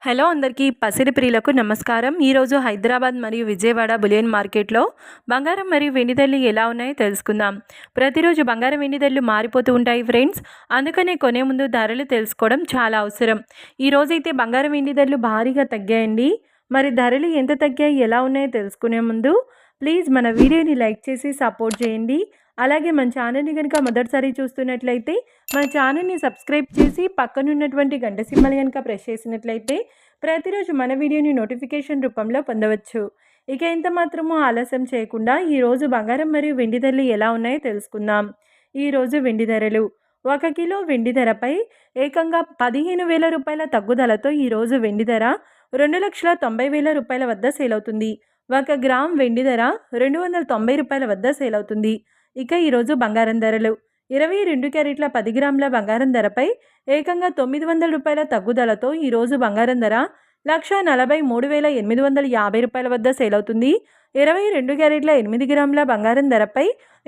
Hello అందరికీ పసిడి ప్రియులకు నమస్కారం. ఈరోజు హైదరాబాద్ మరియు విజయవాడ బులియన్ మార్కెట్లో బంగారం మరియు వెండి ధరలు ఎలా ఉన్నాయో తెలుసుకుందాం. ప్రతిరోజు బంగారం వెండి ధరలు మారిపోతూ ఉంటాయి ఫ్రెండ్స్. అందుకనే కొనే ముందు ధరలు తెలుసుకోవడం చాలా అవసరం. ఈరోజైతే బంగారం వెండి ధరలు భారీగా తగ్గాయండి. మరి ధరలు ఎంత తగ్గాయి, ఎలా ఉన్నాయో తెలుసుకునే ముందు ప్లీజ్ మన వీడియోని లైక్ చేసి సపోర్ట్ చేయండి. అలాగే మన ఛానల్ని కనుక మొదటిసారి చూస్తున్నట్లయితే మన ఛానల్ని సబ్స్క్రైబ్ చేసి పక్కనున్నటువంటి గంట సింబల్ కనుక ప్రెస్ చేసినట్లయితే ప్రతిరోజు మన వీడియోని నోటిఫికేషన్ రూపంలో పొందవచ్చు. ఇక ఎంత మాత్రమూ ఆలస్యం చేయకుండా ఈరోజు బంగారం మరియు వెండి ధరలు ఎలా ఉన్నాయో తెలుసుకుందాం. ఈరోజు వెండి ధరలు 1 కిలో వెండి ధరపై ఏకంగా 15,000 రూపాయల తగ్గుదలతో ఈరోజు వెండి ధర 2,90,000 రూపాయల వద్ద సేల్ అవుతుంది. 1 గ్రామ్ వెండి ధర 290 రూపాయల వద్ద సేల్ అవుతుంది. ఇక ఈరోజు బంగారం ధరలు 22 క్యారెట్ల 10 గ్రాముల బంగారం ధరపై ఏకంగా 900 రూపాయల తగ్గుదలతో ఈరోజు బంగారం ధర 1,43,850 రూపాయల వద్ద సేల్ అవుతుంది. 22 క్యారెట్ల 8 గ్రాముల బంగారం ధరపై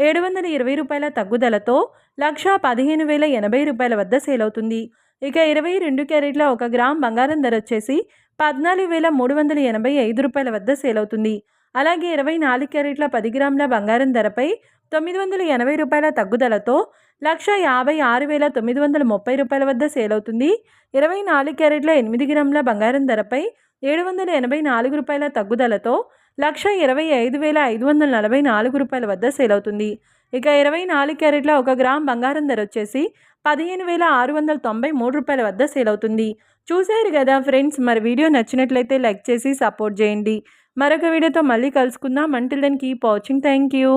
720 రూపాయల తగ్గుదలతో 1,15,080 రూపాయల వద్ద సేల్ అవుతుంది. ఇక 22 క్యారెట్ల 1 గ్రామ్ బంగారం ధర వచ్చేసి 14,385 రూపాయల వద్ద సేల్ అవుతుంది. అలాగే 24 క్యారెట్ల 10 గ్రాముల బంగారం ధరపై 980 రూపాయల తగ్గుదలతో 1,56,930 రూపాయల వద్ద సేల్ అవుతుంది. 24 క్యారెట్ల 8 గ్రాముల బంగారం ధరపై 784 రూపాయల తగ్గుదలతో 1,25,544 రూపాయల వద్ద సేల్ అవుతుంది. ఇక 24 క్యారెట్ల 1 గ్రామ్ బంగారం ధర వచ్చేసి 15,693 రూపాయల వద్ద సేల్ అవుతుంది. చూశారు కదా ఫ్రెండ్స్, మరి వీడియో నచ్చినట్లయితే లైక్ చేసి సపోర్ట్ చేయండి. మరొక వీడియోతో మళ్ళీ కలుసుకుందాం. Until then keep watching. Thank you.